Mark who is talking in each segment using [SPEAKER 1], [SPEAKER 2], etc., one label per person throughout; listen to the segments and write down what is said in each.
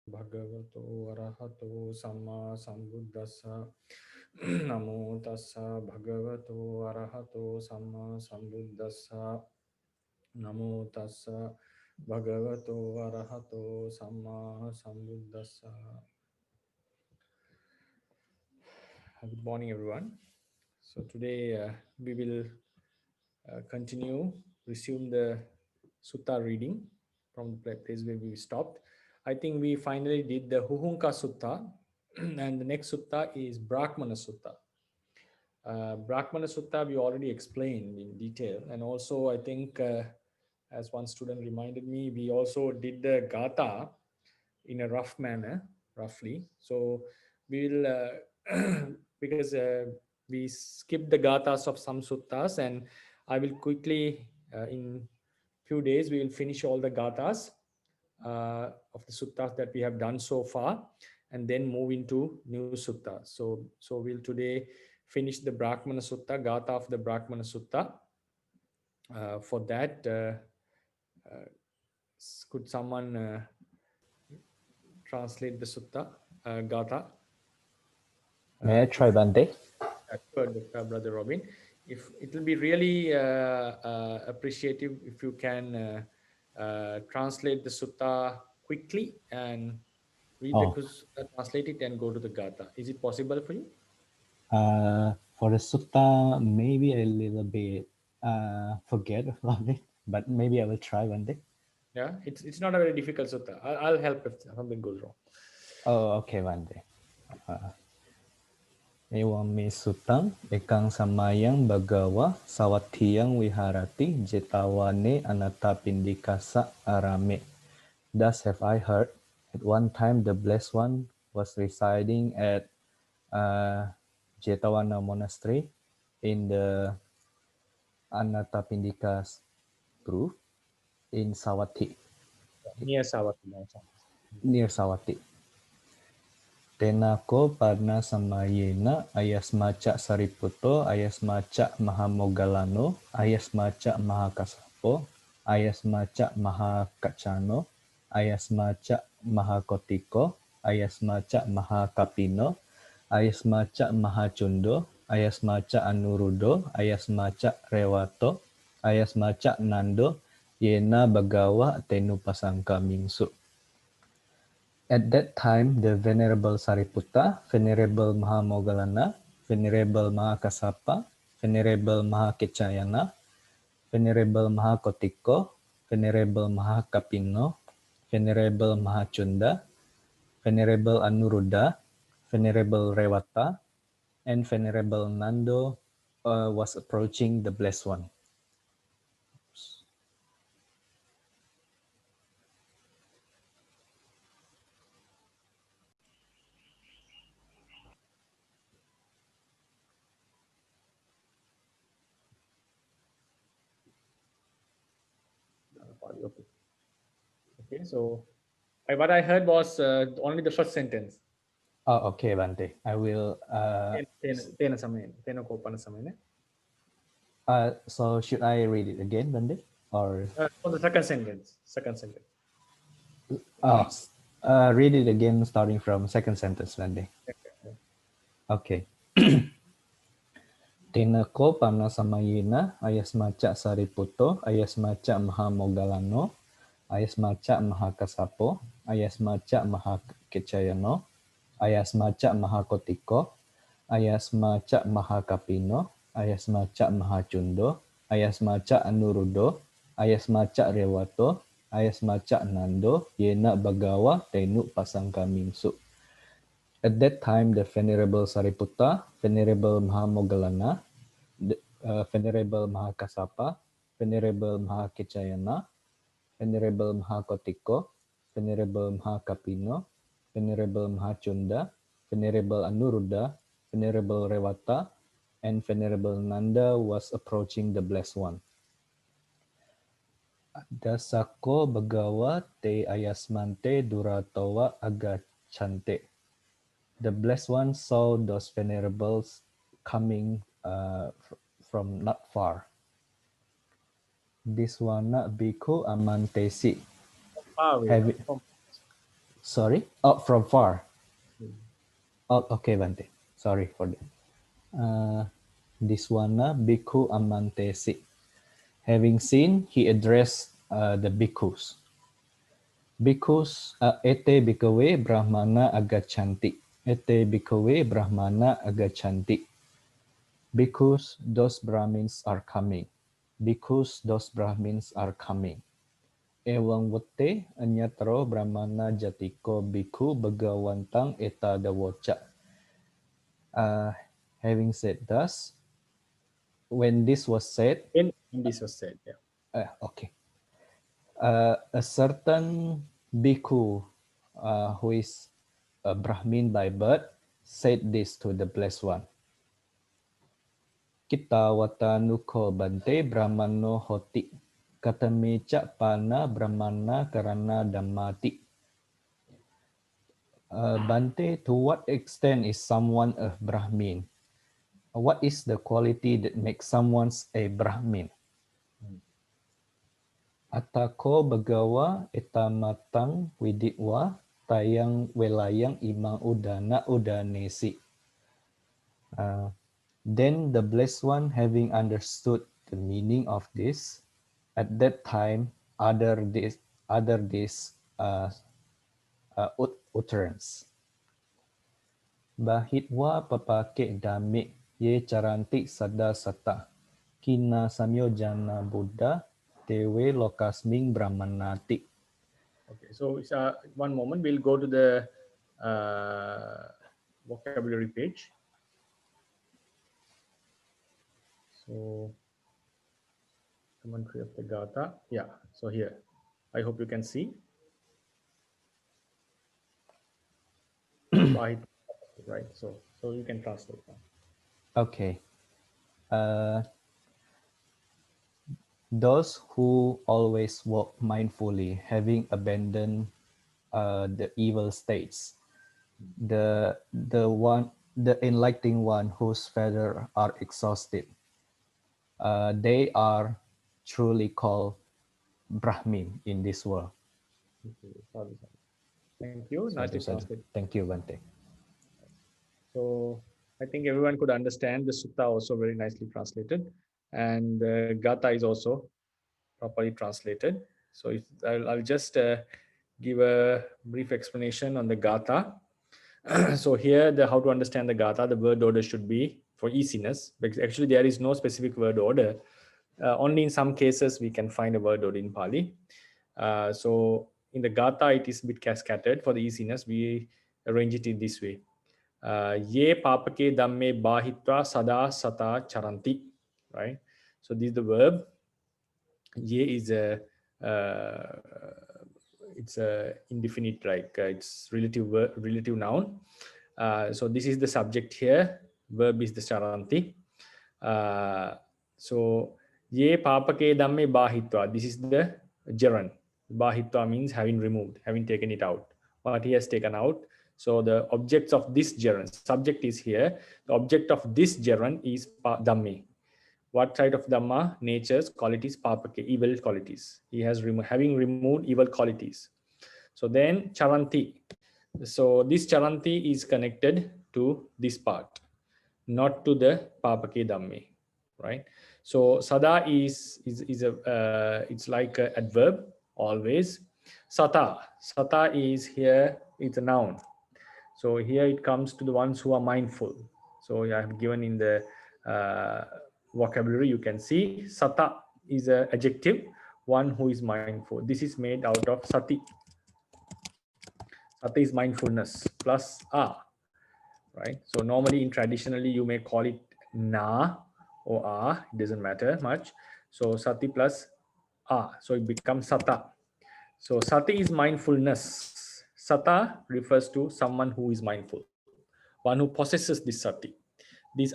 [SPEAKER 1] Bhagavato arahato samma sambuddhassa. Namo tassa bhagavato arahato samma sambuddhassa. Namo tassa bhagavato arahato samma sambuddhassa. Good morning, everyone. So today we will resume the sutta reading from the place where we stopped. I think we finally did the Huhunka Sutta, and the next sutta is Brahmana Sutta. Brahmana Sutta we already explained in detail, and also I think, as one student reminded me, we also did the Gatha in a rough manner, roughly. So we'll because we skipped the gathas of some suttas, and I will quickly in few days we will finish all the gathas of the suttas that we have done so far, and then move into new suttas. So we'll today finish the Brahmana Sutta, Gatha of the Brahmana Sutta. For that, uh, could someone translate the sutta, Gatha?
[SPEAKER 2] May I try, Bhante?
[SPEAKER 1] Sure, Brother Robin. If it will be really appreciative if you can translate the sutta quickly and read the
[SPEAKER 2] Oh,
[SPEAKER 1] translate it and go to the Gatha. Is it possible for you?
[SPEAKER 2] for the sutta, maybe a little bit forget about it, but maybe I will try one day.
[SPEAKER 1] Yeah, it's not a very difficult sutta. I'll help if something goes wrong.
[SPEAKER 2] Oh, okay, Bhante. Ewami sutang ekang samayang bagawa sawatiyang wiharati jetawane anatapindikasa arame. Thus have I heard, at one time the Blessed One was residing at Jetawana Monastery in the Anatapindika's grove in Sawati,
[SPEAKER 1] Near Savatthi.
[SPEAKER 2] near Sawati. Tenako parna samayena ayas maca Sariputo, ayas maca Mahamogalano, ayas maca Mahakasapo, ayas maca Mahakacano, ayas maca Mahakotiko, ayas maca Mahakapino, ayas maca Mahacundo, ayas maca Anurudo, ayas maca Rewato, ayas maca Nando, yena bagawa tenu pasangka mingsu. At that time, the Venerable Sariputta, Venerable Mahamoggallana, Venerable Mahakassapa, Venerable Mahakecayana, Venerable Mahakotiko, Venerable Mahakapino, Venerable Mahacunda, Venerable Anuruddha, Venerable Rewata, and Venerable Nando was approaching the Blessed One.
[SPEAKER 1] Okay. Okay. So what I heard was only the first sentence.
[SPEAKER 2] Oh, okay, Bhante. I will.
[SPEAKER 1] Tena samaya, tena kopana samaya.
[SPEAKER 2] So should I read it again, Bhante? Or
[SPEAKER 1] For the second sentence. Second sentence.
[SPEAKER 2] oh, read it again, starting from second sentence, Bhante.
[SPEAKER 1] Okay.
[SPEAKER 2] Okay. Tinako panasamayina ayas maca Sariputo, ayas maca Mahamoggallano, ayas maca Mahakasapo, ayas maca Mahakecayano, ayas maca Mahakotiko, ayas maca Mahakapino, ayas maca Mahacundo, ayas maca Anurudo, ayas maca Rewato, ayas maca Nando, yena bagawa tenu pasangka mingsu. At that time, the Venerable Sariputta, Venerable Mahamoggallana, Venerable Mahakassapa, Venerable Mahakecayana, Venerable Mahakotiko, Venerable Mahakapino, Venerable Mahacunda, Venerable Anuruddha, Venerable Rewata, and Venerable Nanda was approaching the Blessed One. Dasako bagawa te ayasmante duratawa agachante. The Blessed One saw those venerables coming from not far. Diswana bhikkhu amantesi.
[SPEAKER 1] Far away.
[SPEAKER 2] Having,
[SPEAKER 1] From
[SPEAKER 2] Sorry? Oh, from far. Oh, okay, Bhante. Sorry for that. Diswana bhikkhu amantesi. Having seen, he addressed the bhikkhus. Bhikkhus ete bhikkhave brahmana agachanti. Ete bhikkhave brahmana agachanti. Bhikkhus, those Brahmins are coming. Bhikkhus, those Brahmins are coming. Ewang vate anyatro brahmana jatiko bhikkhu bhagavantang etadawocha. Having said thus, when this was said,
[SPEAKER 1] When this was said, yeah.
[SPEAKER 2] okay, a certain bhikkhu who is a Brahmin by birth said this to the Blessed One. Kita watanuko bante brahmano hoti. Katameca pana brahmana karana dhammati. Bante, to what extent is someone a Brahmin? What is the quality that makes someone a Brahmin? Atako bagawa etamatang widitwa tayang welayang imang udana udanesi. Then the Blessed One, having understood the meaning of this, at that time uttered this utterance. Bahitwa papake dami ye charanti sada sata kina samyojana Buddha tewe lokasming brahmanati.
[SPEAKER 1] Okay, so one moment, we'll go to the vocabulary page. So, commentary of the Gatha. Yeah, so here, I hope you can see. Right, so you can translate now.
[SPEAKER 2] Okay. Those who always walk mindfully, having abandoned the evil states, the enlightened one whose feathers are exhausted, they are truly called Brahmin in this world.
[SPEAKER 1] Thank you. Nicely translated.
[SPEAKER 2] Thank you, Bhante.
[SPEAKER 1] So I think everyone could understand the sutta also very nicely translated, and Gatha is also properly translated. So I'll just give a brief explanation on the Gatha. So here, how to understand the Gatha, the word order should be for easiness, because actually there is no specific word order. Only in some cases we can find a word order in Pali. So in the Gatha, it is a bit scattered. For the easiness, we arrange it in this way. Ye papake dhamme bahitva sada sata charanti. Right. So this is the verb. Ye is it's a indefinite, like it's relative noun. So this is the subject here. Verb is the charanti. So ye papake dhamme bahitva. This is the gerund. Bahitva means having removed, having taken it out. What he has taken out. So the objects of this gerund, subject is here. The object of this gerund is dhamme. What side of Dhamma? Nature's qualities, papake, evil qualities. He has having removed evil qualities. So then charanti. So this charanti is connected to this part, not to the papake dhamme, right? So sada is a it's like an adverb always. Sata is here. It's a noun. So here it comes to the ones who are mindful. So I have given in the vocabulary, you can see sata is an adjective, one who is mindful. This is made out of sati. Sati is mindfulness plus right? So normally traditionally you may call it na or it doesn't matter much. So sati plus so it becomes sata. So sati is mindfulness. Sata refers to someone who is mindful, one who possesses this sati. This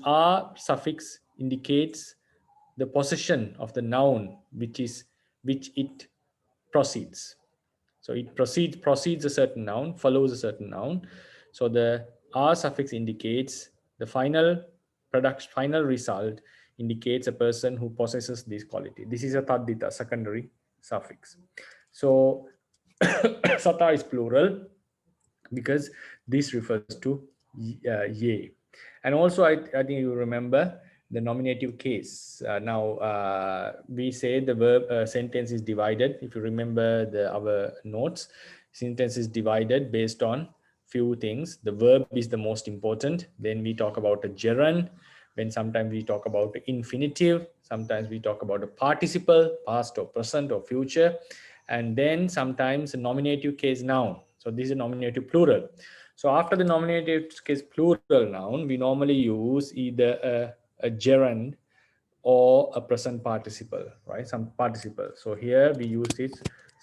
[SPEAKER 1] suffix indicates the possession of the noun which it proceeds. So it proceeds a certain noun, follows a certain noun. So the suffix indicates the final result, indicates a person who possesses this quality. This is a taddita, secondary suffix. So sata is plural. because this refers to ye. And also I think you remember the nominative case. Now we say the verb sentence is divided. If you remember our notes, sentence is divided based on few things. The verb is the most important. Then we talk about a gerund. When sometimes we talk about the infinitive. Sometimes we talk about a participle, past or present or future. And then sometimes a nominative case noun. So this is a nominative plural. So after the nominative case plural noun, we normally use either a gerund or a present participle, right? Some participle. So here we use this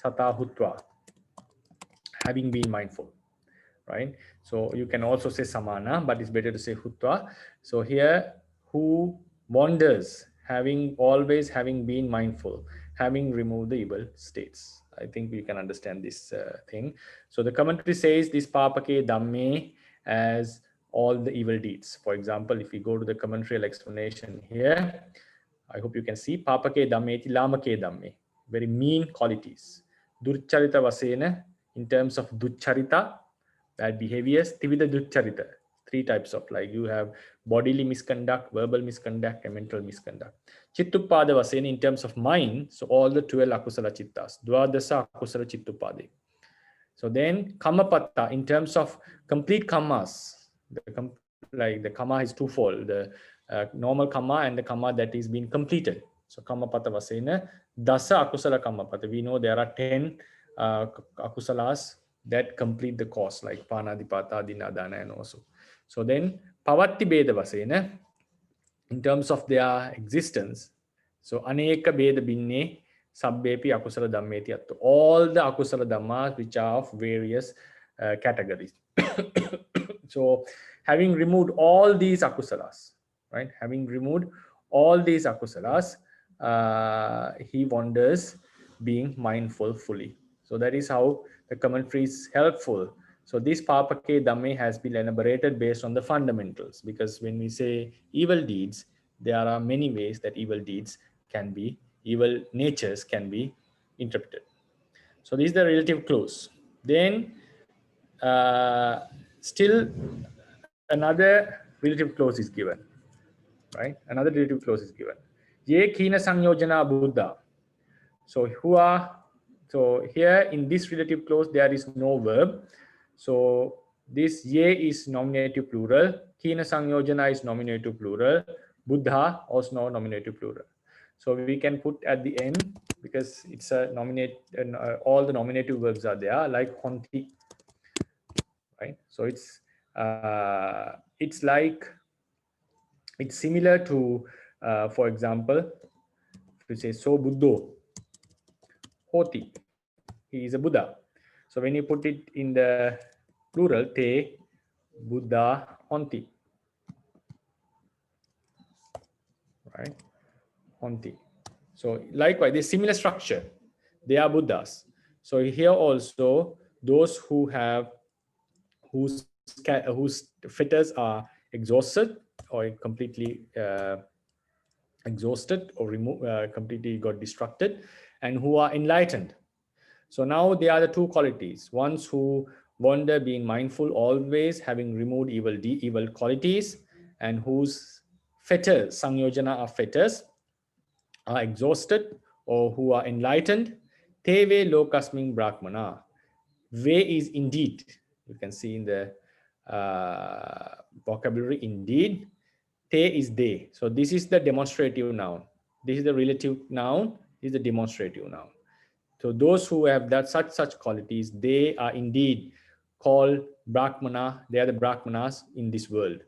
[SPEAKER 1] satahutva, having been mindful, right? So you can also say samana, but it's better to say hutva. So here, who wanders, always having been mindful, having removed the evil states. I think we can understand this thing. So the commentary says this papake dhamme as all the evil deeds. For example, if we go to the commentarial explanation here, I hope you can see papake dhamme iti lamake dhamme, very mean qualities. Durcharita vasena, in terms of duccharita, bad behaviors, tivida duccharita, three types of, like you have bodily misconduct, verbal misconduct, and mental misconduct. Chittupada vasena, in terms of mind, so all the 12 akusala chittas, dwadasa akusala chittupade. So then kammapatta, in terms of complete kammas, like the kamma is twofold, the normal kamma and the kamma that is being completed. So kammapatta vasena dasa akusala kammapatta. We know there are 10 akusalas that complete the course, like panadipata, dinadana, and also. So then pavatti beda vasena, in terms of their existence, so aneka beda binne sabbepi akusala dhammeti attu. All the akusala dhammas which are of various categories. So having removed all these akusalas, right? Having removed all these akusalas, he wanders being mindful fully. So that is how the commentary is helpful. So this papake dhamme has been elaborated based on the fundamentals, because when we say evil deeds, there are many ways that evil natures can be interpreted. So this is the relative clause. Then still another relative clause is given, right? Another relative clause is given. Ye kina sanyojana buddha. So here in this relative clause there is no verb. So this ye is nominative plural, kina sanyojana is nominative plural, buddha also nominative plural. So we can put at the end, because it's a nominate, and all the nominative verbs are there, like honti, right? So it's like, it's similar to for example, if you say so buddho hoti, he is a Buddha. So when you put it in the plural, te Buddha honti, right? Honti. So likewise, there's similar structure. They are Buddhas. So here also, those whose fetters are exhausted or completely exhausted or completely got destructed, and who are enlightened. So now they are the two qualities. Ones who wander being mindful always, having removed evil qualities, and whose fetters, sangyojana are fetters, are exhausted, or who are enlightened. Teve lokasming brahmana. Ve is indeed. You can see in the vocabulary, indeed. Te is they. So this is the demonstrative noun. This is the relative noun. This is the demonstrative noun. So those who have that such qualities, they are indeed called brahmana. They are the brahmanas in this world.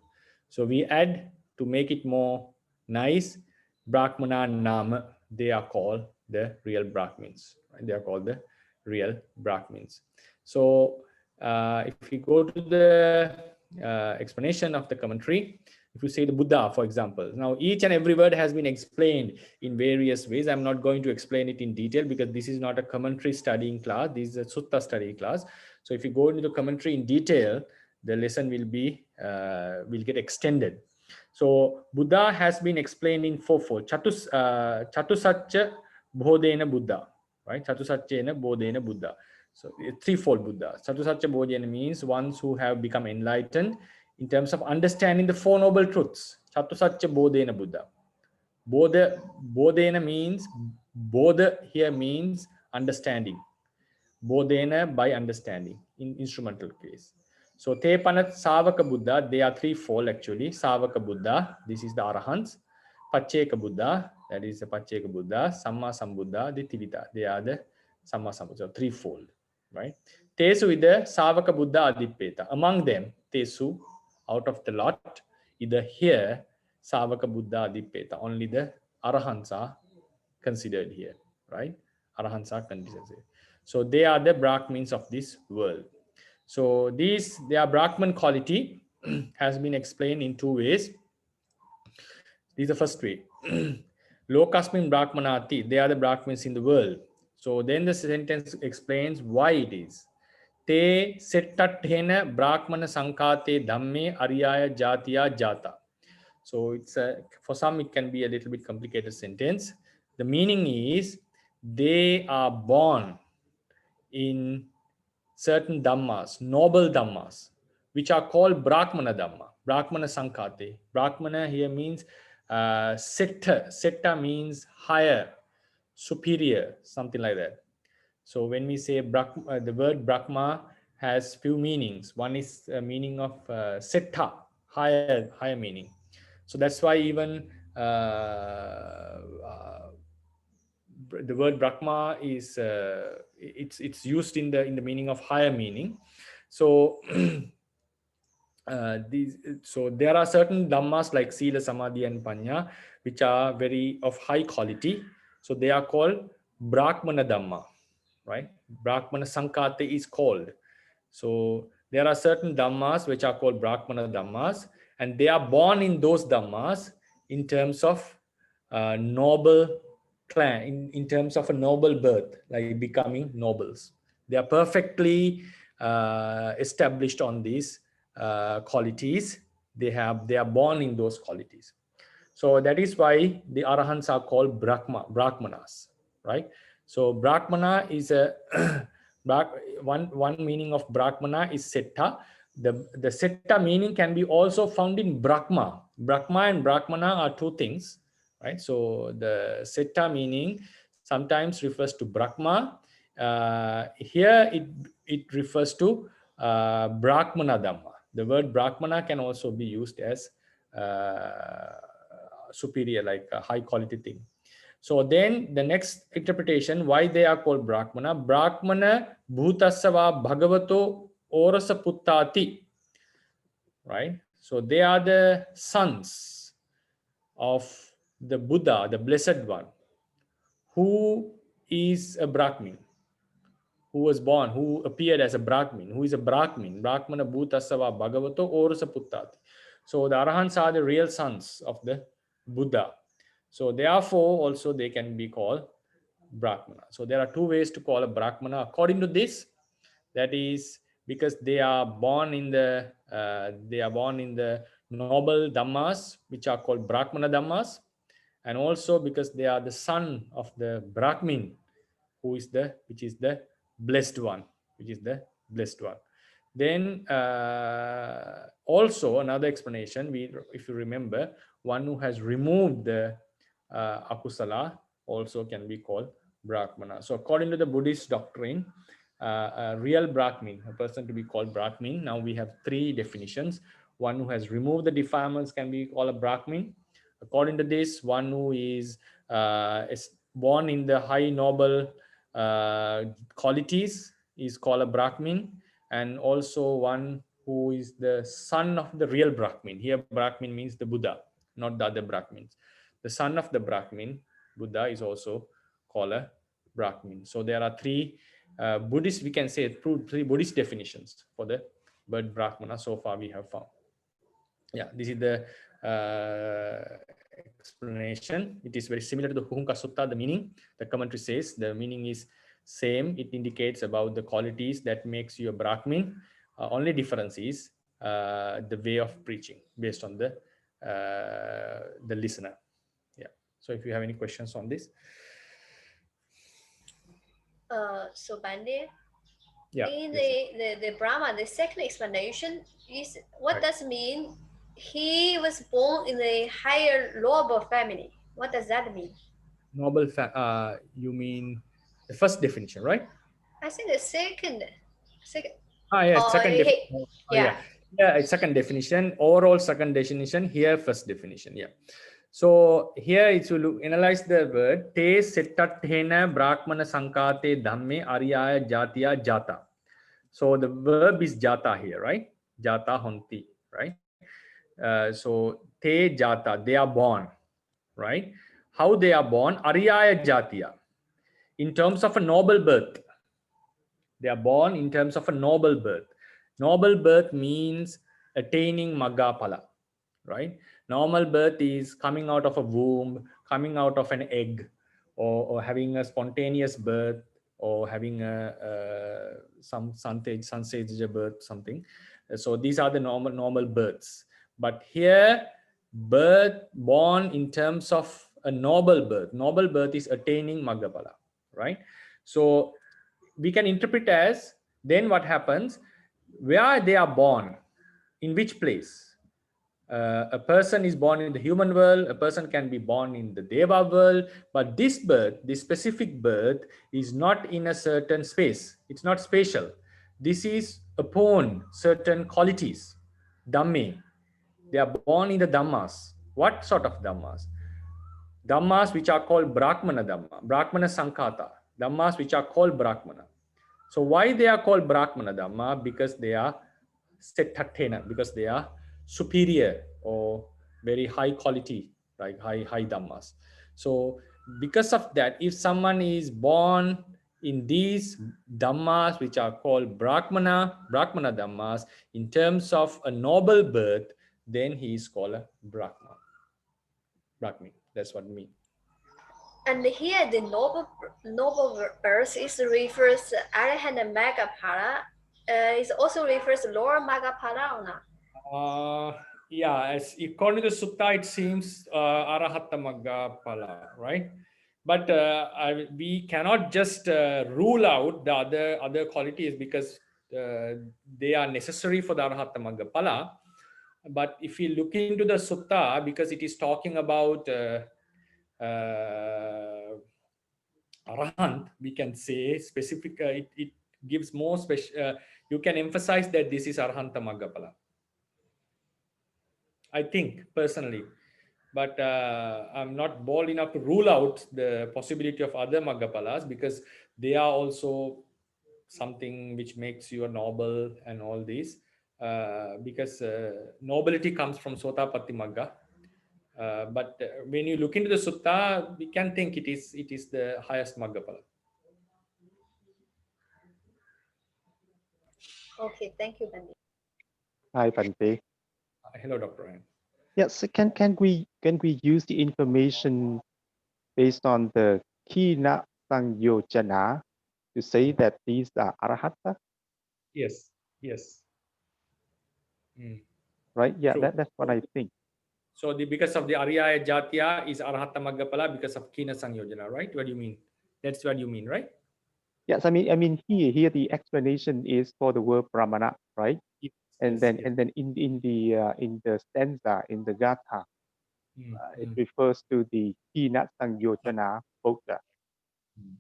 [SPEAKER 1] So we add, to make it more nice, brahmana nama. They are called the real brahmins. Right? They are called the real brahmins. So if we go to the explanation of the commentary, if you say the Buddha, for example, now each and every word has been explained in various ways. I'm not going to explain it in detail because this is not a commentary studying class. This is a sutta study class. So if you go into the commentary in detail, the lesson will get extended. So Buddha has been explained in fourfold. Chatusatcha bodhena Buddha, right? Chatusatchena bodhena Buddha. So threefold Buddha. Chatusatcha Bodhayana means ones who have become enlightened in terms of understanding the Four Noble Truths. Chatusatcha Bodhayana Buddha. Bodhayana means, Bodha here means understanding. Bodhena by understanding in instrumental case. So Tepanat Savaka Buddha, they are threefold actually. Savaka Buddha, this is the Arahants. Pacheka Buddha, that is the Pacheka Buddha. Samma Sambuddha, the Tivita, they are the Samma Sambuddha, so threefold, right? Tesu is the Savaka Buddha Adipeta. Among them, Tesu, out of the lot, either here, Savaka Buddha Adipeta, only the Arahants are considered here, right? Arahants are considered. So they are the Brahmins of this world. So their Brahman quality has been explained in two ways. This is the first way. Lokasmin Brahmanati, they are the Brahmins in the world. So then the sentence explains why it is. Te settathena Brahmana sankate dhamme ariyaya jatiya jata. So it's for some it can be a little bit complicated sentence. The meaning is they are born in certain dhammas, noble dhammas, which are called Brahmana Dhamma, Brahmana Sankate. Brahmana here means setta. Setta means higher, superior, something like that. So when we say the word Brahma has few meanings. One is meaning of setta, higher meaning. So that's why even the word Brahma is it's used in the meaning of higher meaning. So so there are certain dhammas like Sila, Samadhi, and Panya which are very of high quality. So they are called Brahmana Dhamma, right? Brahmana Sankate is called. So there are certain dhammas which are called Brahmana Dhammas, and they are born in those dhammas in terms of noble clan, in terms of a noble birth, like becoming nobles. They are perfectly established on these qualities. They are born in those qualities. So that is why the Arahants are called Brahmanas, right? So Brahmana is a one meaning of Brahmana is Setta. The Setta meaning can be also found in Brahma. Brahma and Brahmana are two things, right? So the Setta meaning sometimes refers to Brahma. Here it refers to Brahmana Dhamma. The word Brahmana can also be used as superior, like a high quality thing. So then the next interpretation, why they are called Brahmana. Brahmana bhutasava bhagavato orasa puttati, right? So they are the sons of the Buddha, the Blessed One, who is a Brahmin, who was born, who appeared as a Brahmin, who is a Brahmin. Brahmana bhutasava bhagavato orasa puttati. So the Arahants are the real sons of the Buddha. So therefore also they can be called Brahmana. So there are two ways to call a Brahmana according to this. That is because they are born in the noble dhammas, which are called Brahmana dhammas, and also because they are the son of the Brahmin, which is the blessed one, Then also another explanation, if you remember, one who has removed the akusala also can be called Brahmana. So according to the Buddhist doctrine, a real Brahmin, a person to be called Brahmin, now we have three definitions. One who has removed the defilements can be called a Brahmin. According to this, one who is born in the high noble qualities is called a Brahmin, and also one who is the son of the real Brahmin. Here Brahmin means the Buddha, not the other Brahmins. The son of the Brahmin, Buddha, is also called a Brahmin. So there are three Buddhist, we can say three Buddhist definitions for the word Brahmana so far we have found. Yeah, this is the explanation. It is very similar to the Huhunka Sutta, the meaning. The commentary says the meaning is same. It indicates about the qualities that makes you a Brahmin. Only difference is the way of preaching based on the listener. Yeah. So if you have any questions on this.
[SPEAKER 3] So Bhante,
[SPEAKER 1] Yeah.
[SPEAKER 3] In
[SPEAKER 1] Yes.
[SPEAKER 3] the Brahma, the second explanation is what
[SPEAKER 1] Right.
[SPEAKER 3] does it mean? He was born in a higher noble family. What does that mean?
[SPEAKER 1] Noble. You mean the first definition, right?
[SPEAKER 3] I think the second.
[SPEAKER 1] Ah, yeah.
[SPEAKER 3] Oh,
[SPEAKER 1] Second definition. Oh,
[SPEAKER 3] yeah.
[SPEAKER 1] yeah. Yeah. It's second definition. Overall, second definition. Here, first definition. Yeah. So here, if you look, analyze the word te setathena brahmana sankate dhamme ariyaya jatiya jata. So the verb is jata here, right? Jata honti, right? So te jata, they are born, right? How they are born? Ariyaya jatiya. In terms of a noble birth. They are born in terms of a noble birth. Noble birth means attaining Maggapala, right? Normal birth is coming out of a womb, coming out of an egg, or having a spontaneous birth, or having some sansejja birth, something. So these are the normal births. But here, birth born in terms of a noble birth. Noble birth is attaining Maggapala, right? So we can interpret as then what happens where they are born, in which place. A person is born in the human world, a person can be born in the deva world, but this birth, this specific birth, is not in a certain space, it's not spatial. This is upon certain qualities, dhamme. They are born in the dhammas. What sort of dhammas? Dhammas which are called brahmana dhamma, brahmana sankata, dhammas which are called brahmana. So why they are called Brahmana Dhamma? Because they are Settatena, because they are superior or very high quality, like high Dhammas. So because of that, if someone is born in these Dhammas, which are called Brahmana Dhammas, in terms of a noble birth, then he is called a Brahmi. That's what I mean.
[SPEAKER 3] And here the noble birth is refers to Arahant Maggavihāri. It also refers to Lord Maggavihāri or not?
[SPEAKER 1] Yeah, as according to the Sutta, it seems Arahatta Maggapala, right? But we cannot just rule out the other qualities because they are necessary for the Arahatta Maggapala. But if you look into the Sutta, because it is talking about Arahant, we can say specific. It gives more special. You can emphasize that this is Arahanta Maggapala. I think personally, but I'm not bold enough to rule out the possibility of other Maggapalas because they are also something which makes you a noble and all these. Because nobility comes from Sotapatti Magga. But when you look into the Sutta, we can think it is the highest Maggapala.
[SPEAKER 3] Okay, thank you, Bhante.
[SPEAKER 4] Hi, Bhante.
[SPEAKER 1] Hello, Dr. Ryan.
[SPEAKER 4] Yes, can we use the information based on the Kina Sangyojana to say that these are Arahata?
[SPEAKER 1] Yes, yes. Mm,
[SPEAKER 4] Right? Yeah,
[SPEAKER 1] true.
[SPEAKER 4] that's what I think.
[SPEAKER 1] So because of the Ariyaya Jatiya is Arahata Maggapala because of Kina Sangyojana, right? What do you mean? That's what you mean, right?
[SPEAKER 4] Yes, I mean here the explanation is for the word Brahmana, right?
[SPEAKER 1] Yes,
[SPEAKER 4] And
[SPEAKER 1] yes,
[SPEAKER 4] then
[SPEAKER 1] yes.
[SPEAKER 4] in the stanza in the Gatha,
[SPEAKER 1] Mm,
[SPEAKER 4] it
[SPEAKER 1] mm,
[SPEAKER 4] refers to the Kina Sangyojana Buddha.
[SPEAKER 1] mm.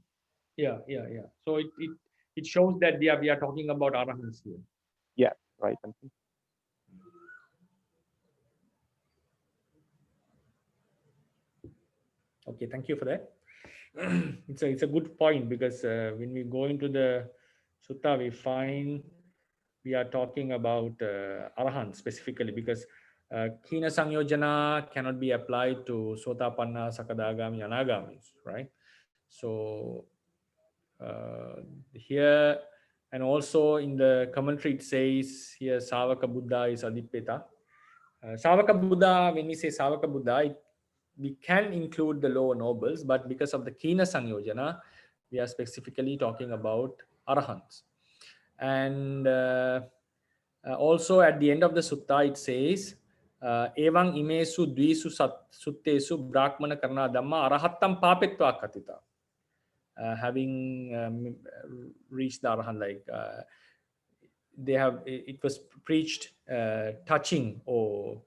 [SPEAKER 1] Yeah. So it shows that we are talking about arahants here.
[SPEAKER 4] Yeah, right. Bhante.
[SPEAKER 1] Okay, thank you for that. It's a good point because when we go into the sutta, we find we are talking about arahant specifically because kina sangyojana cannot be applied to sotapanna, sakadagami, anagamis, right? So here and also in the commentary it says here Savaka Buddha is Adipeta. Savaka Buddha, when we say Savaka Buddha, we can include the lower nobles, but because of the Kina Sangyojana, we are specifically talking about Arahants. And also at the end of the sutta, it says, Evang imesu dvisu suttesu brahmana karna dhamma arahattam papetva katita. having reached the Arahant, like they have, it was preached touching or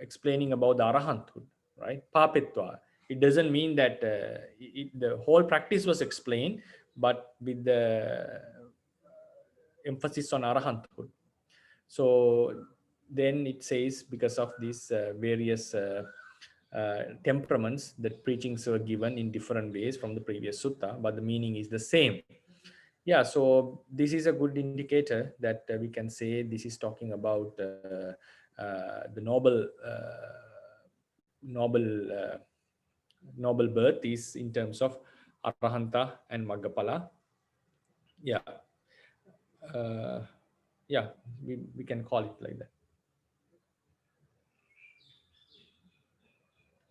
[SPEAKER 1] explaining about the Arahanthood, right? Papetva. It doesn't mean that the whole practice was explained, but with the emphasis on Arahanthood. So then it says, because of these various temperaments, that preachings were given in different ways from the previous sutta, but the meaning is the same. Yeah, so this is a good indicator that we can say this is talking about the noble birth is in terms of Arahanta and Maggapala. Yeah, yeah, we can call it like that.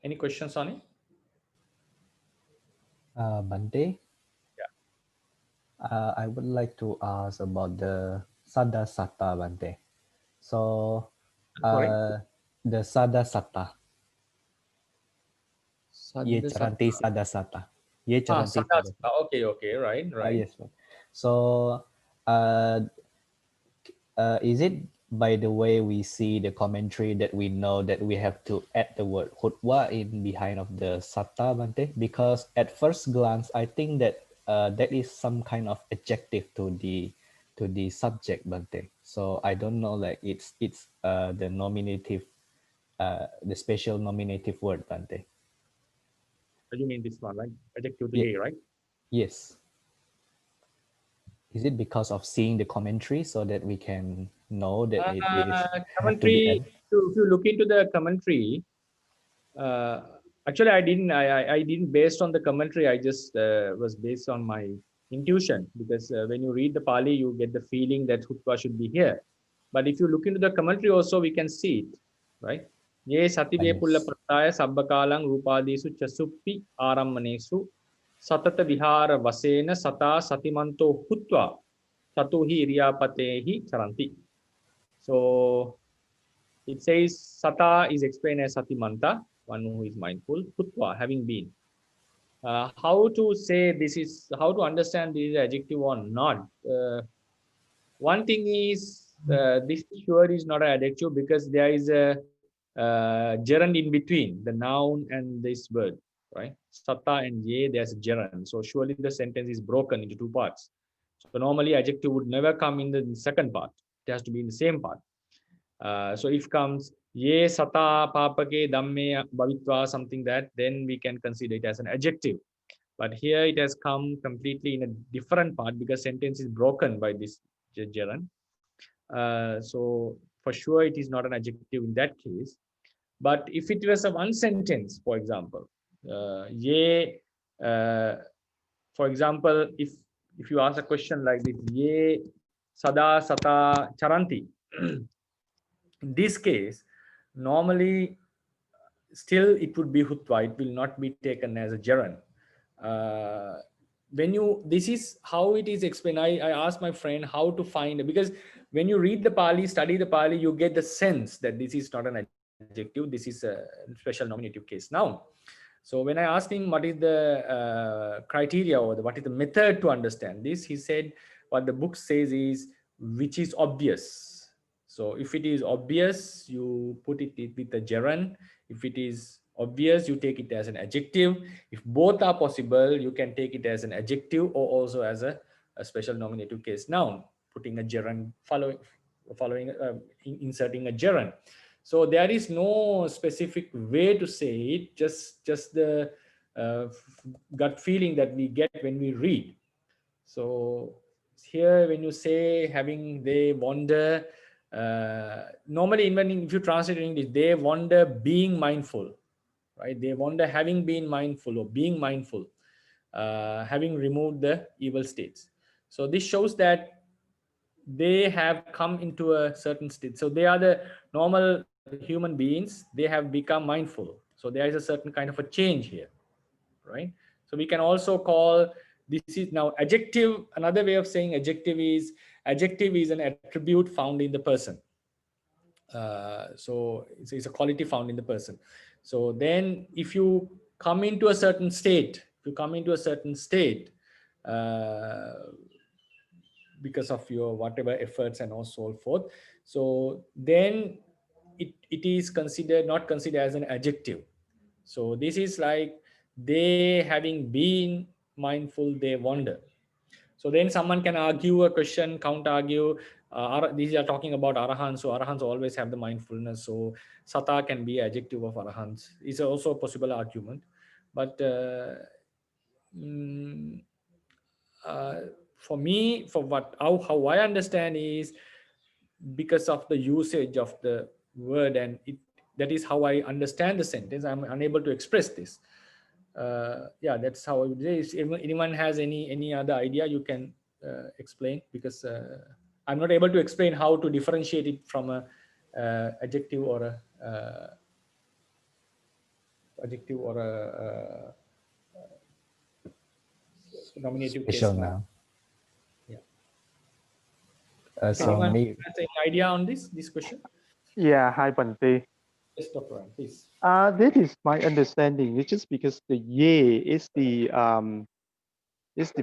[SPEAKER 1] Any questions on it?
[SPEAKER 2] Bhante,
[SPEAKER 1] Yeah.
[SPEAKER 2] I would like to ask about the Sada Satta, Bhante. So,
[SPEAKER 1] Sorry?
[SPEAKER 2] the Sada Satta. Ye Charanti Sada Satta. Ye Charanti
[SPEAKER 1] Sada
[SPEAKER 2] Sada
[SPEAKER 1] Satta. Okay, okay, right, right.
[SPEAKER 2] Yes. So, is it by the way we see the commentary that we know that we have to add the word hutwa in behind of the satta, Bhante? Because at first glance, I think that that is some kind of adjective to the subject, Bhante. So I don't know, like it's the nominative, the special nominative word, Bhante.
[SPEAKER 1] You mean this one, right? Adjective to
[SPEAKER 2] Yeah.
[SPEAKER 1] A, right?
[SPEAKER 2] Yes. Is it because of seeing the commentary so that we can know that it is have to be
[SPEAKER 1] Commentary.
[SPEAKER 2] added?
[SPEAKER 1] If you look into the commentary, actually I didn't based on the commentary. I just was based on my intuition, because when you read the Pali, you get the feeling that hutva should be here. But if you look into the commentary also, we can see it, right? Ye sati pulla
[SPEAKER 2] Yes.
[SPEAKER 1] prattaya sabbakalang rupadisu chasuppi arammanesu satata vihara vasena sata satimanto hutva chatuhi iriyapatehi charanti. So it says sata is explained as satimanta, one who is mindful, hutva, having been. How to say this is, how to understand this is adjective or not? One thing is, this sure is not an adjective, because there is a gerund in between the noun and this word, right? Sata and ye, there's a gerund. So surely the sentence is broken into two parts. So normally adjective would never come in the second part. It has to be in the same part. So if comes ye sata papake dhamme bhavitva, something that, then we can consider it as an adjective. But here it has come completely in a different part, because sentence is broken by this gerund. So for sure it is not an adjective in that case. But if it was a one sentence, for example, ye, for example, if you ask a question like this, ye sada sata charanti, in this case, normally still it would be hutva, it will not be taken as a gerund. When you, this is how it is explained. I asked my friend how to find, because when you read the Pali, study the Pali, you get the sense that this is not an adjective, this is a special nominative case noun. So when I asked him what is the criteria, or what is the method to understand this, he said what the book says is which is obvious. So if it is obvious, you put it with a gerund. If it is obvious, you take it as an adjective. If both are possible, you can take it as an adjective or also as a special nominative case noun, putting a gerund following inserting a gerund. So there is no specific way to say it, just the gut feeling that we get when we read. So here when you say having, they wonder, normally even if you translate in English, they wonder being mindful, right? They wonder having been mindful or being mindful, having removed the evil states. So this shows that they have come into a certain state. So they are the normal human beings, they have become mindful. So there is a certain kind of a change here, right? So we can also call this is now adjective. Another way of saying adjective is an attribute found in the person. So it's a quality found in the person. So then if you come into a certain state, if you come into a certain state because of your whatever efforts and so forth, so then it is not considered as an adjective. So this is like they having been mindful, they wonder. So then someone can argue a question, counter argue. These are talking about arahants, so arahants always have the mindfulness. So sata can be adjective of arahants. It's also a possible argument, but mm, for me, for how I understand is because of the usage of the word, and that is how I understand the sentence. I'm unable to express this. Yeah, that's how I would say. If anyone has any other idea, you can explain, because I'm not able to explain how to differentiate it from a adjective or a nominative case
[SPEAKER 2] Special
[SPEAKER 1] now.
[SPEAKER 2] noun.
[SPEAKER 1] Yeah.
[SPEAKER 2] So
[SPEAKER 1] Anyone
[SPEAKER 2] me,
[SPEAKER 1] has any idea on this question?
[SPEAKER 4] Yeah, hi Bhante.
[SPEAKER 1] Yes, Dr. Ram, please.
[SPEAKER 4] That is my understanding. It's just because the ye is the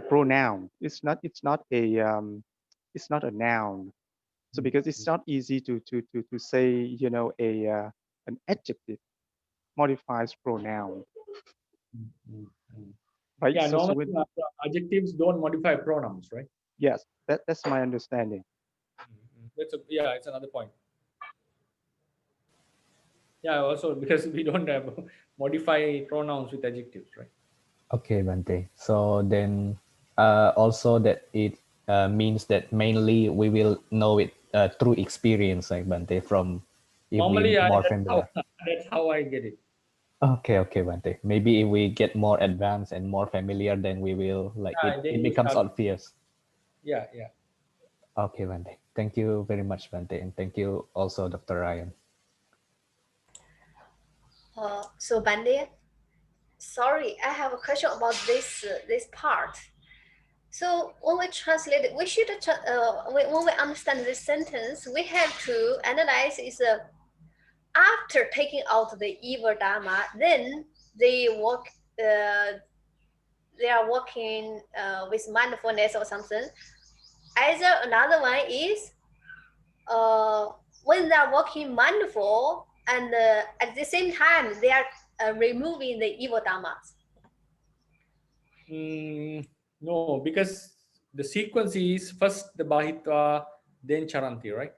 [SPEAKER 4] pronoun. It's not a noun. So because it's not easy to say, you know, an adjective modifies pronoun, right?
[SPEAKER 1] Yeah,
[SPEAKER 4] So
[SPEAKER 1] normally adjectives don't modify pronouns, right?
[SPEAKER 4] yes, that's my understanding.
[SPEAKER 1] Yeah, it's another point. Yeah, also because we don't have modify pronouns with adjectives, right?
[SPEAKER 2] okay, Bante. So then also that it means that mainly we will know it through experience, like Bante, from if
[SPEAKER 1] Normally,
[SPEAKER 2] we more
[SPEAKER 1] that's
[SPEAKER 2] familiar.
[SPEAKER 1] that's how I get it.
[SPEAKER 2] Okay, okay, Bante. Maybe if we get more advanced and more familiar, then we will like
[SPEAKER 1] Yeah, then
[SPEAKER 2] it
[SPEAKER 1] you
[SPEAKER 2] becomes
[SPEAKER 1] start.
[SPEAKER 2] obvious.
[SPEAKER 1] Yeah, yeah.
[SPEAKER 2] Okay, Bante. Thank you very much, Bante, and thank you also, Dr. Ryan.
[SPEAKER 3] So Bhante, sorry, I have a question about this part. So when we translate it, we should when we understand this sentence, we have to analyze is after taking out the evil dharma, then they work. They are working with mindfulness or something. Either another one is when they are working mindful and at the same time they are removing the evil dharmas.
[SPEAKER 1] No, because the sequence is first the bahitva, then charanti, right?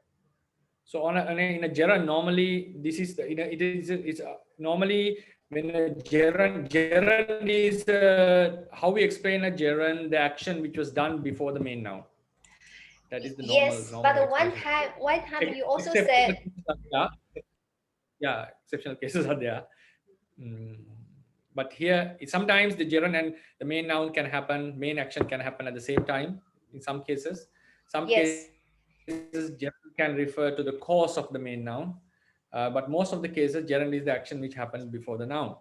[SPEAKER 1] So in a jaran, normally this is it's normally when a jaran is how we explain a jaran, the action which was done before the main noun. That is the
[SPEAKER 3] Yes,
[SPEAKER 1] normal
[SPEAKER 3] but
[SPEAKER 1] explanation.
[SPEAKER 3] one time you also
[SPEAKER 1] Exceptional
[SPEAKER 3] said
[SPEAKER 1] cases are there. Yeah, exceptional cases are there. But here, sometimes the gerund and the main noun can happen, main action can happen at the same time in some cases. Some
[SPEAKER 3] yes.
[SPEAKER 1] cases, gerund can refer to the cause of the main noun. But most of the cases, gerund is the action which happens before the noun,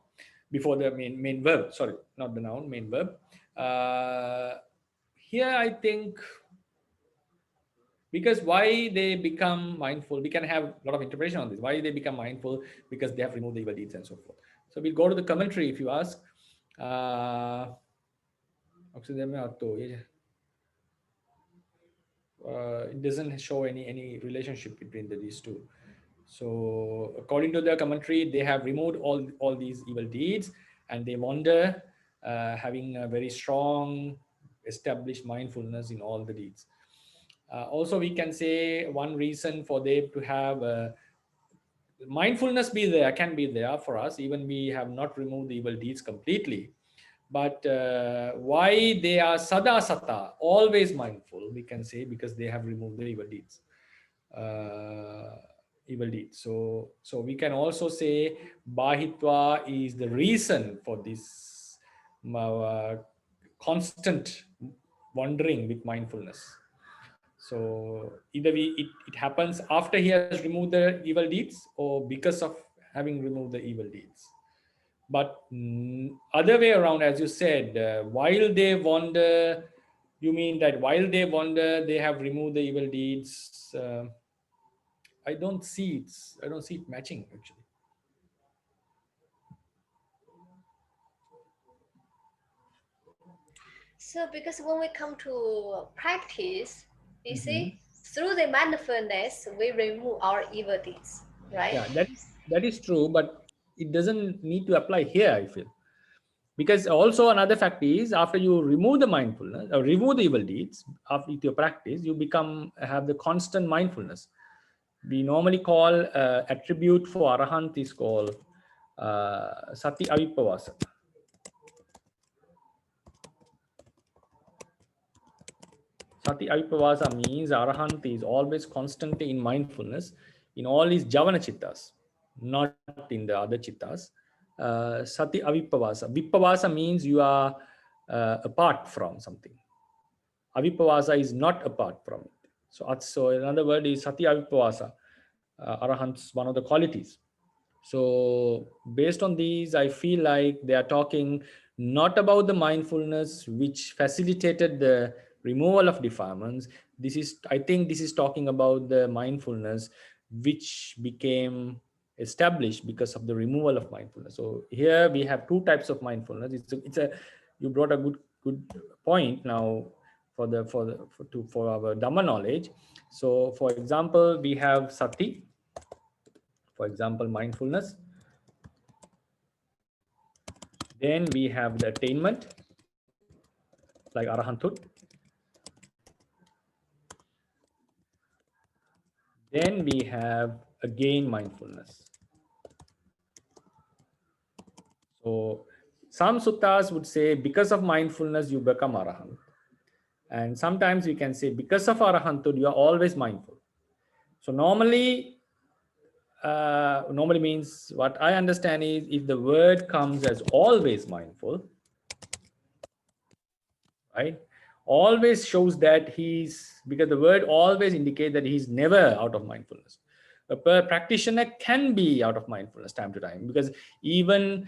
[SPEAKER 1] before the main verb. Sorry, not the noun, main verb. Here, I think, because why they become mindful, we can have a lot of interpretation on this. Why they become mindful? Because they have removed the evil deeds and so forth. So we'll go to the commentary if you ask. It doesn't show any relationship between these two. So according to the commentary, they have removed all these evil deeds, and they wander, having a very strong established mindfulness in all the deeds. Also, we can say one reason for them to have mindfulness can be there for us, even we have not removed the evil deeds completely. But why they are sada sata, always mindful, we can say, because they have removed the evil deeds. So we can also say bahitva is the reason for this constant wandering with mindfulness. So either it happens after he has removed the evil deeds, or because of having removed the evil deeds. But other way around, as you said, while they wander, you mean that while they wander, they have removed the evil deeds. I don't see it matching actually.
[SPEAKER 3] So because when we come to practice, you
[SPEAKER 1] Mhm.
[SPEAKER 3] see, through the mindfulness, we remove our evil deeds, right?
[SPEAKER 1] Yeah, that is true, but it doesn't need to apply here, I feel. Because also another fact is, after you remove the mindfulness or remove the evil deeds after your practice, you have the constant mindfulness. We normally call attribute for arahant is called sati avipavasa. Sati avipavasa means arahant is always constantly in mindfulness in all his javana chittas, not in the other chittas. Sati avipavasa. Vipavasa means you are apart from something. Avipavasa is not apart from it. So another word is sati avipavasa. Arahant's one of the qualities. So based on these, I feel like they are talking not about the mindfulness which facilitated the removal of defilements. I think this is talking about the mindfulness which became established because of the removal of mindfulness. So here we have two types of mindfulness. You brought a good point now for our Dhamma knowledge. So for example, we have sati. For example, mindfulness. Then we have the attainment, like arahanthood. Then we have again mindfulness. So some suttas would say because of mindfulness you become arahant. And sometimes we can say because of arahanthood you are always mindful. So normally means what I understand is if the word comes as always mindful, right? Always shows that because the word always indicates that he's never out of mindfulness. A practitioner can be out of mindfulness time to time because even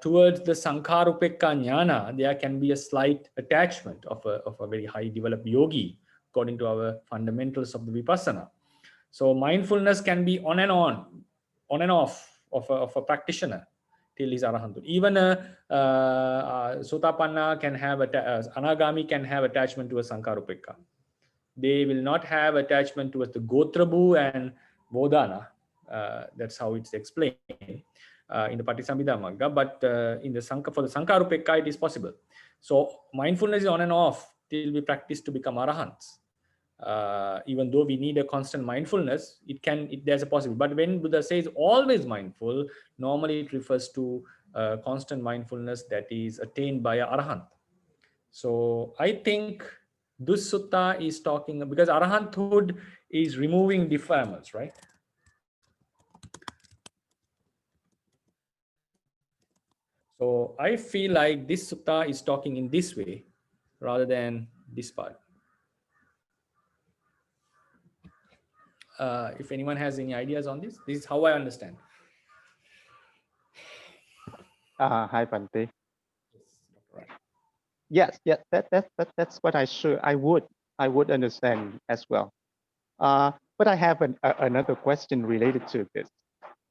[SPEAKER 1] towards the Sankharupekka jnana, there can be a slight attachment of a very high developed yogi according to our fundamentals of the Vipassana. So mindfulness can be on and off of a practitioner till he's arahant. Even a sotapanna can have anagami can have attachment to a sankarupekka. They will not have attachment towards the gotrabu and Udāna. That's how it's explained in the Patisambhida Magga. But for the sankarupekka, it is possible. So mindfulness is on and off till we practice to become arahants. Even though we need a constant mindfulness, there's a possibility. But when Buddha says always mindful, normally it refers to constant mindfulness that is attained by a arahant. So I think this sutta is talking because arahanthood is removing defilements, right? So I feel like this sutta is talking in this way rather than this part. If anyone has any ideas on this is how I understand.
[SPEAKER 4] Hi, Bhante.
[SPEAKER 1] Right.
[SPEAKER 4] Yes, that's what I would understand as well. But I have another question related to this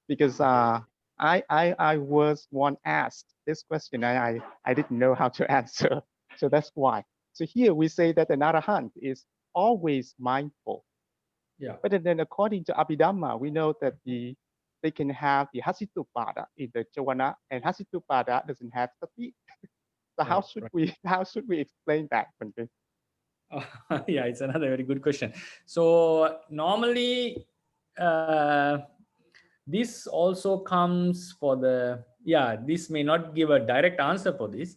[SPEAKER 4] because I was once asked this question and I didn't know how to answer. So that's why. So here we say that an arahant is always mindful.
[SPEAKER 1] Yeah.
[SPEAKER 4] But then according to Abhidhamma, we know that they can have the hasitupada in the Jawana, and hasitupada doesn't have sati. So how should we explain that, Bhante?
[SPEAKER 1] Yeah, it's another very good question. So normally this also comes this may not give a direct answer for this.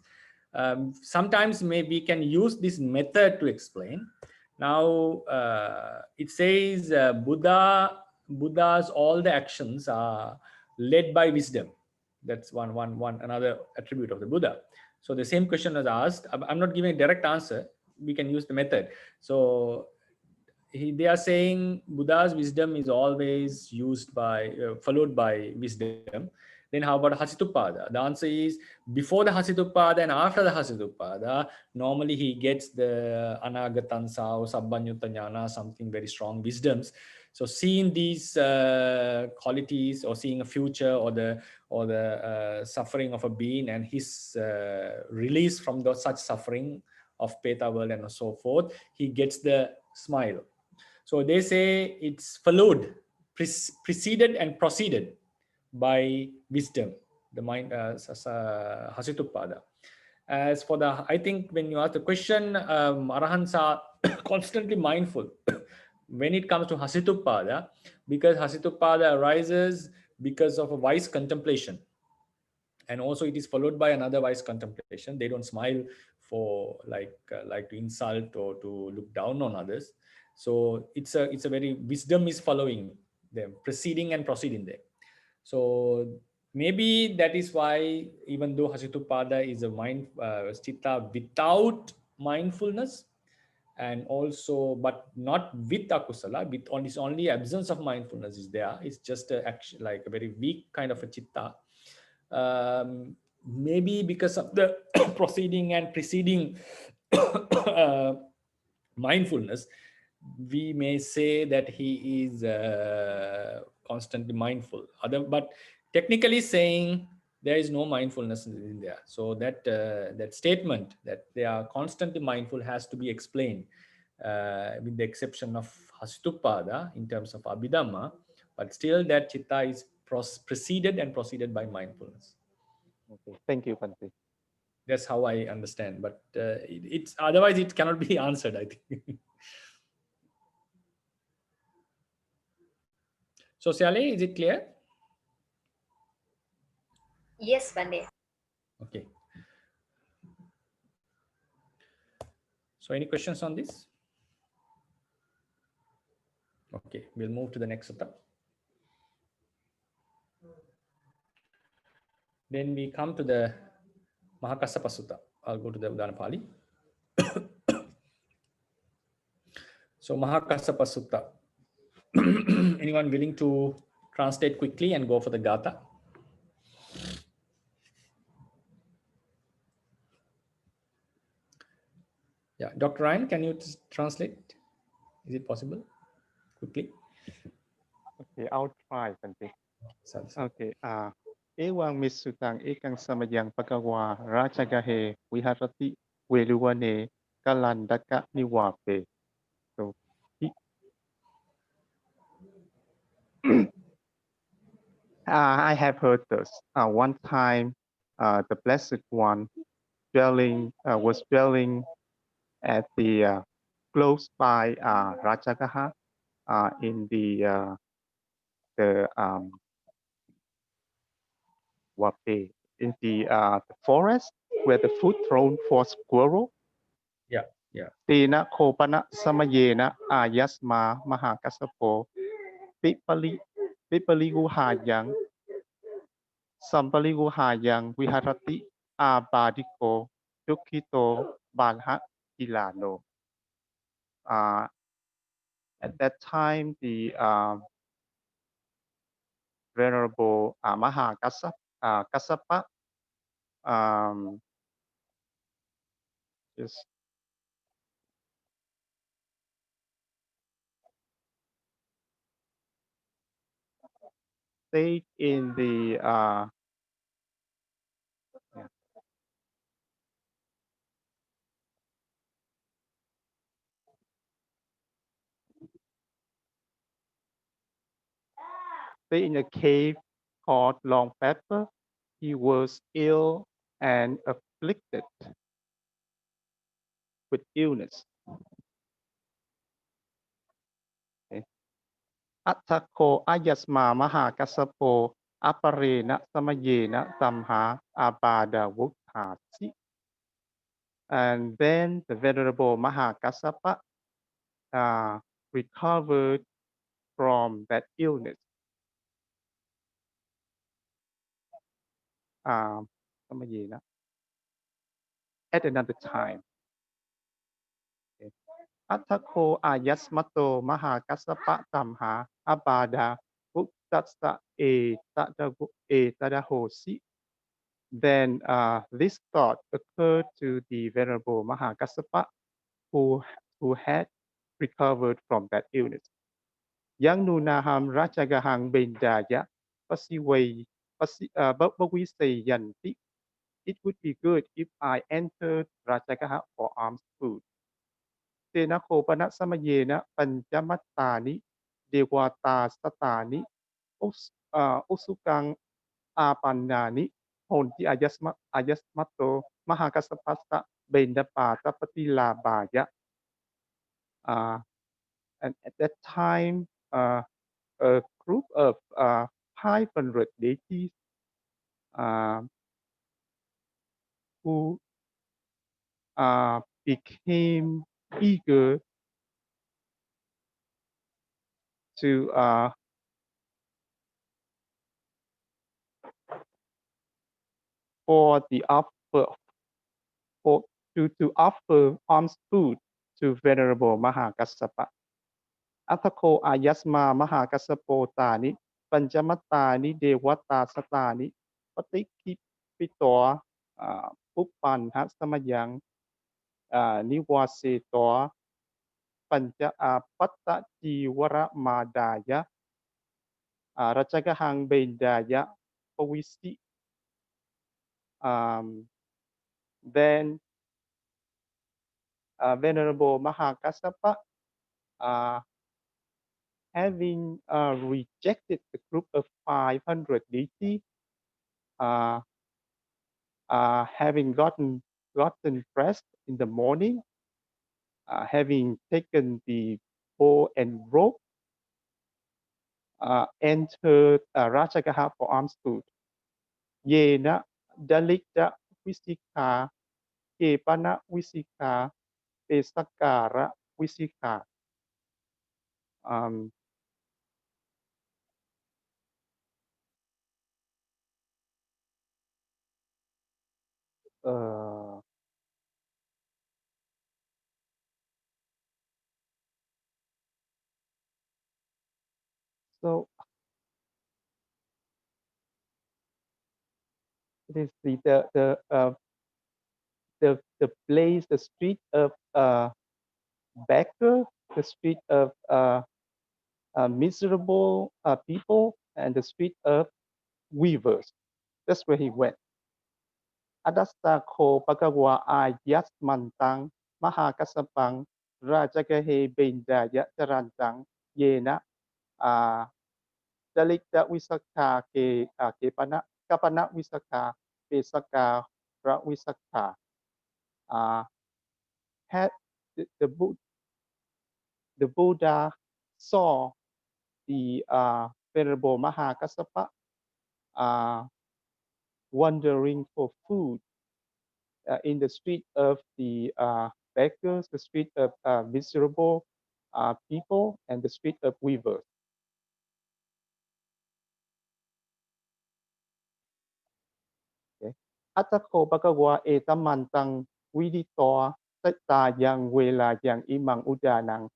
[SPEAKER 1] Sometimes we can use this method to explain. Now it says Buddha's all the actions are led by wisdom. That's one another attribute of the Buddha. So the same question was asked. I'm not giving a direct answer. We can use the method. So they are saying Buddha's wisdom is always followed by wisdom. Then how about Hasitupada? The answer is before the Hasitupada and after the Hasitupada, normally he gets the Anagatansa or Sabbanyutta Jnana, something very strong wisdoms. So seeing these qualities or seeing a future or the suffering of a being and his release from such suffering of Peta world and so forth, he gets the smile. So they say it's followed, preceded and proceeded by wisdom, the mind, Hasitupada. As for the, I think when you ask the question, Arahants are constantly mindful when it comes to Hasitupada, because Hasitupada arises because of a wise contemplation. And also it is followed by another wise contemplation. They don't smile for like to insult or to look down on others. So it's a very, wisdom is following them, preceding and proceeding them. So maybe that is why, even though Hasitupada is a mind chitta without mindfulness, and also but not with akusala, with only absence of mindfulness is there. It's just a action, like a very weak kind of a chitta. Maybe because of the proceeding and preceding mindfulness, we may say that he is constantly mindful. But technically saying there is no mindfulness in there. So that that statement that they are constantly mindful has to be explained, with the exception of Hasitupada in terms of Abhidhamma, but still that chitta is preceded and proceeded by mindfulness.
[SPEAKER 4] Okay. Thank you, Bhante.
[SPEAKER 1] That's how I understand, but it's otherwise it cannot be answered, I think. So Siale, is it clear?
[SPEAKER 3] Yes, Bhante.
[SPEAKER 1] Okay. So any questions on this? Okay, we'll move to the next sutta. Then we come to the Mahakassapa Sutta. I'll go to the Udāna Pāḷi. So Mahakassapa Sutta. Anyone willing to translate quickly and go for the Gatha? Yeah, Dr. Ryan, can you translate? Is it possible? Quickly.
[SPEAKER 4] Okay, I'll try, Bhante.
[SPEAKER 1] Sadhu.
[SPEAKER 4] Okay. Ewang misutang ekang samayang paggawa rachagahe viharati veluwane kalandaka niwape. So I have heard this. One time, the Blessed One was dwelling at the close by Rajagaha in the Wape, in the forest where the food thrown for squirrel.
[SPEAKER 1] Yeah, yeah.
[SPEAKER 4] Tina kopana samayena ayasma mahakasapo pipali guhayang sampali guhayang viharati abadiko dukito balha ilano. At that time, the Venerable Mahakassapa just stayed in the stayed in a cave called Long Pepper. He was ill and afflicted with illness. Okay. Attako ayasma mahakasapo aparena samayena samha abada wukhasi. And then the Venerable Mahakassapa recovered from that illness. At another time. Attako ayasmato mahakassapa tamha abada uttasa tadahosi. Then this thought occurred to the Venerable Mahakassapa, who had recovered from that illness. Yang nunaham rachagahang bendaya pasiway bawisay yanti it would be good if I entered Rajagaha for alms food. Tena ko pana samayena panjamatani dewata satani usukang apanani honti ayasmato mahakasapasa bendapata patilabaya. And at that time, a group of 500 deities who became eager to for the offer to offer alms food to Venerable Mahakassapa. Athako ayasma Mahakassapotani Panjamatani Dewata Satani Patikipitoa Pupan Samayang Niwasetoa Panja Patta Jiwara Madaya Rajagahang Bendaya Pawisi. Then Venerable Mahakassapa, having rejected the group of 500 deities, having gotten dressed in the morning, having taken the bow and rope, entered Rajagaha for alms food. Yena dalikta visika, kepana visika, pesakara visika. So it is the place, the street of beggar, the street of miserable people, and the street of weavers. That's where he went. Adasta ko pagkawa ayas mantang mahakasapang rajagahe bendaya tarantang yena dalikda wisaka ke kapana wisaka pesaka ra wisaka. Had the Buddha saw the Venerable Mahakassapa wandering for food in the street of the beggars, the street of miserable people, and the street of weavers. Atako pagkawa etamantang widitoa tayang wela yang imang udanang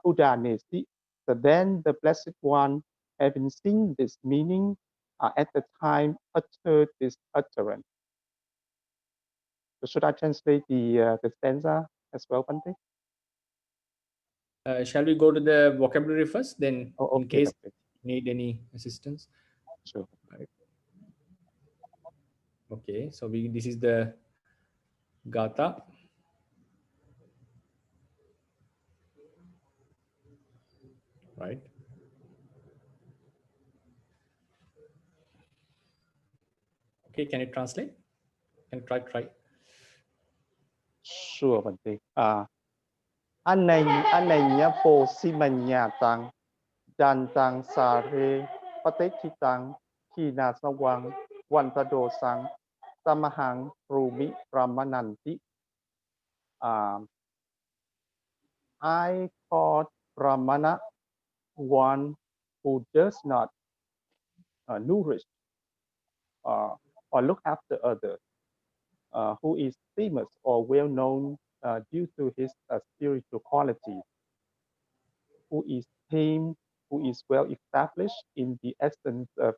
[SPEAKER 4] udanesi. So then the Blessed One, having seen this meaning, at the time uttered this utterance. So should I translate the stanza as well, Bhante?
[SPEAKER 1] Shall we go to the vocabulary first, then in case
[SPEAKER 4] Okay.
[SPEAKER 1] need any assistance?
[SPEAKER 4] Sure.
[SPEAKER 1] Right. Okay, so this is the Gatha. Right. Okay, can you translate? Can you try?
[SPEAKER 4] Sure, Bhante. Ananya po simanyatang dantang sare patekitang kinasawang wantadosang samahang rumi ramananti. I called Brahmana one who does not nourish or look after others, who is famous or well known due to his spiritual qualities, who is tame, who is well established in the essence of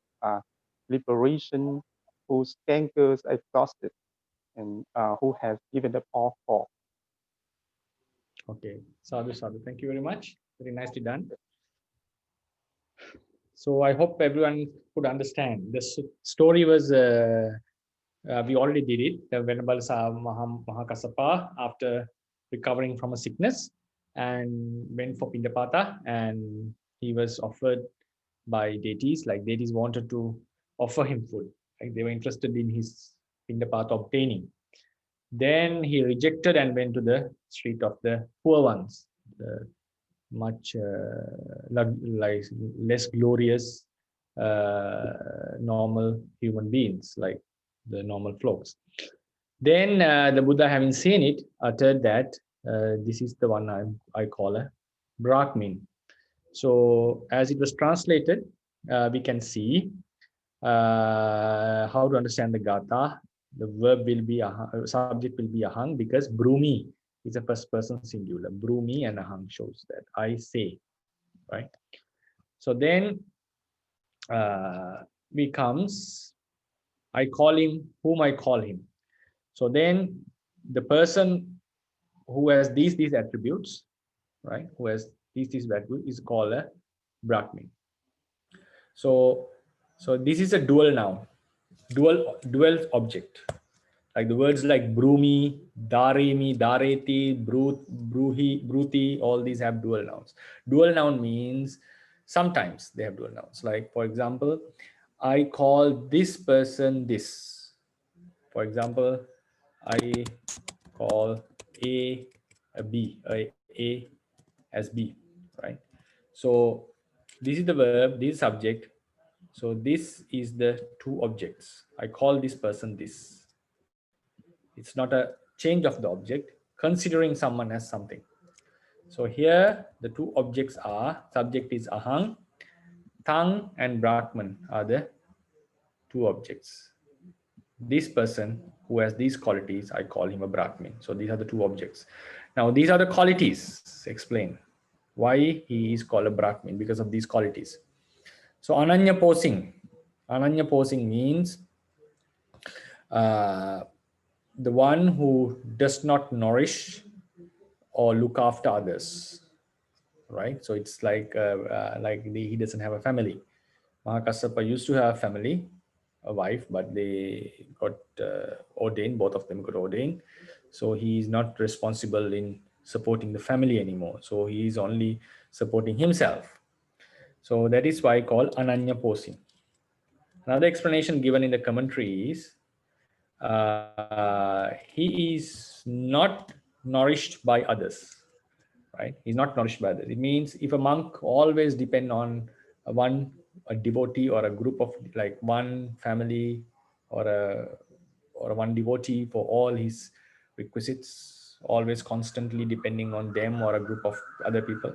[SPEAKER 4] liberation, whose cankers are exhausted, and who has given up all hope.
[SPEAKER 1] Okay, sadhu. Thank you very much. Very nicely done. So I hope everyone could understand. The story was We already did it. The Venerable Mahakassapa, after recovering from a sickness, and went for Pindapata, and he was offered by deities, like deities wanted to offer him food, like they were interested in his Pindapata obtaining. Then he rejected and went to the street of the poor ones, the much like less glorious normal human beings, like the normal folks. Then the Buddha, having seen it, uttered that this is the one I call a Brahmin. So as it was translated, we can see how to understand the Gatha. The verb will be subject will be ahang, because brumi is a first person singular. Brumi and ahang shows that I say, right? So then becomes I call him whom I call him. So then the person who has these attributes, right? Who has these attributes is called a Brahmin. So this is a dual noun, dual object. Like the words like brumi, daremi, dareti, bruhi, bruti, all these have dual nouns. Dual noun means sometimes they have dual nouns. Like for example, I call this person this. For example, I call A B, A as B, right? So this is the verb, this is subject. So this is the two objects. I call this person this. It's not a change of the object, considering someone as something. So here the two objects are, subject is ahang, tang and Brahman are the two objects. This person who has these qualities, I call him a Brahmin. So these are the two objects. Now these are the qualities. Explain why he is called a Brahmin, because of these qualities. So ananya posing. Ananya posing means the one who does not nourish or look after others, right? So it's like he doesn't have a family. Mahakassapa used to have a family, a wife, but they got ordained, both of them got ordained. So he is not responsible in supporting the family anymore. So he is only supporting himself. So that is why called Ananya Posing. Another explanation given in the commentary is he is not nourished by others, right? He's not nourished by others. It means if a monk always depend on a devotee or a group of like one family or one devotee for all his requisites, always constantly depending on them or a group of other people,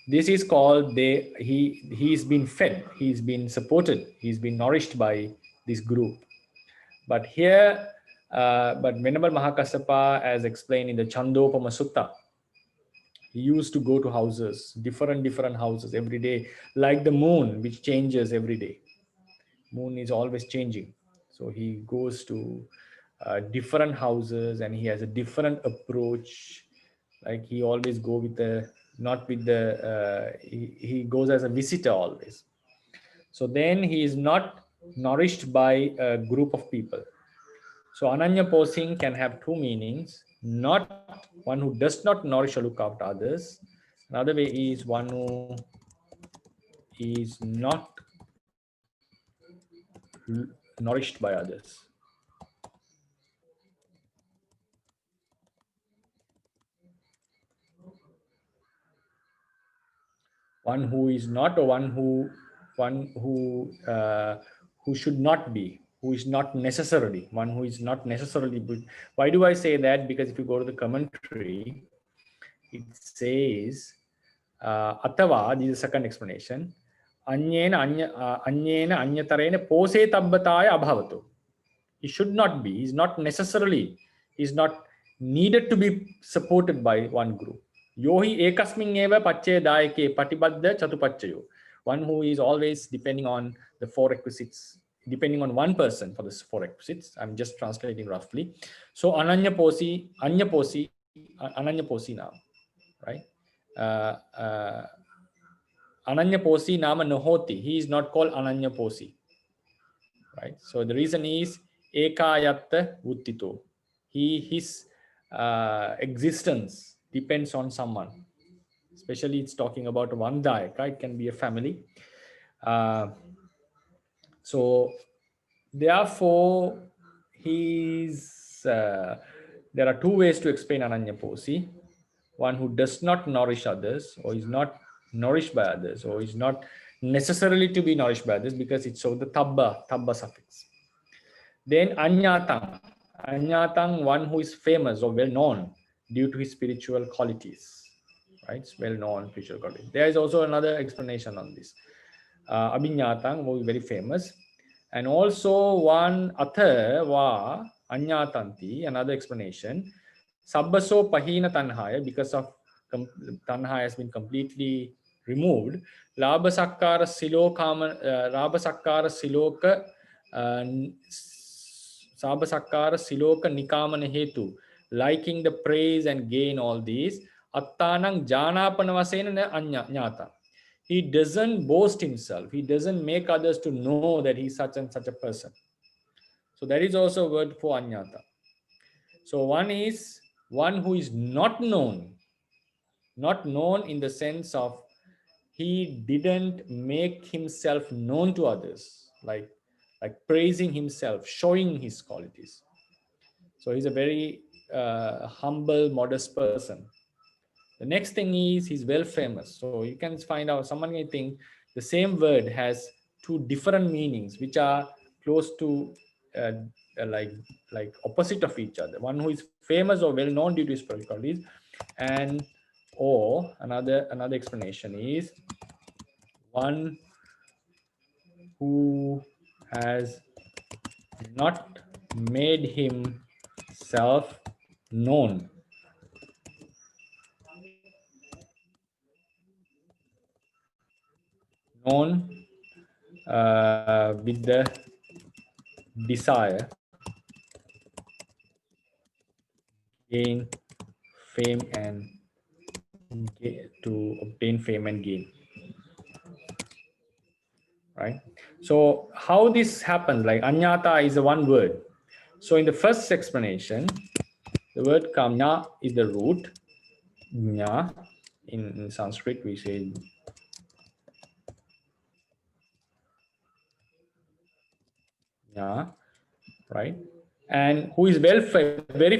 [SPEAKER 1] this is called he's been fed, he's been supported, he's been nourished by this group. But here, but Venerable Mahakassapa, as explained in the Chandopama Sutta, he used to go to houses, different houses every day, like the moon, which changes every day. Moon is always changing. So he goes to different houses and he has a different approach. Like he always go with the, not with the, he goes as a visitor always. So then he is not nourished by a group of people. So Ananya Posing can have two meanings. Not one who does not nourish or look after others. Another way is one who is not nourished by others. One who is not, or one who should not be, who is not necessarily, one who is not necessarily. Why do I say that? Because if you go to the commentary, it says Atava, this is the second explanation. Anyena anyatarena pose tabbataya abhavatu. He should not be, he's not necessarily, he's not needed to be supported by one group. Yohi ekasmin eva pache daike patibadda chatupachayo. One who is always depending on the four requisites, depending on one person for the four requisites. I'm just translating roughly. So Ananya Posi now, right? Ananya Posi nama nahoti. He is not called Ananya Posi, right? So the reason is Ekayatta Uttito. His existence depends on someone. Especially it's talking about one dayaka, it can be a family. So therefore, there are two ways to explain Ananyaposi. One who does not nourish others, or is not nourished by others, or is not necessarily to be nourished by others, because it shows the tabba suffix. Then Anyatang, one who is famous or well known due to his spiritual qualities, right? It's well known spiritual qualities. There is also another explanation on this. Abhinyatang, who is very famous, and also one atha va anyatanti, another explanation. Sabbaso pahina tanhaya, because of tanhaya has been completely removed. Labhasakkara siloka Sabhasakkara siloka nikamana hetu, liking the praise and gain all these. Attanang janapana vasena anyata. He doesn't boast himself. He doesn't make others to know that he's such and such a person. So that is also a word for anyata. So one is one who is not known in the sense of he didn't make himself known to others, like praising himself, showing his qualities. So he's a very humble, modest person. The next thing is he's well famous. So you can find out, someone may think the same word has two different meanings, which are close to like opposite of each other. One who is famous or well known due to his qualities, and or another explanation is one who has not made himself known. With the desire gain fame and to obtain fame and gain, right? So how this happened, like anyata is a one word. So in the first explanation, the word kamya is the root. Nya, in Sanskrit we say nya, right? And who is very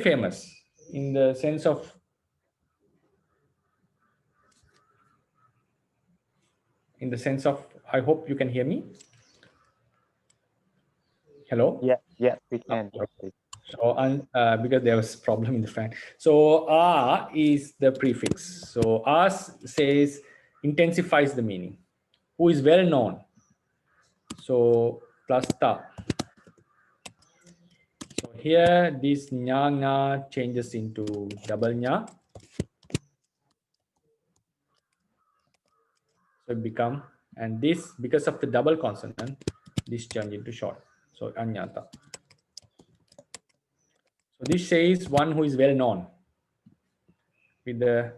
[SPEAKER 1] famous in the sense of I hope you can hear me. Hello?
[SPEAKER 4] Yeah, we can.
[SPEAKER 1] Okay. So because there was a problem in the fan. So a is the prefix. So a says intensifies the meaning. Who is well known. So plus ta. So here this nya changes into double nya. So it become, and this, because of the double consonant, this change into short. So anyata. So this says one who is well known with the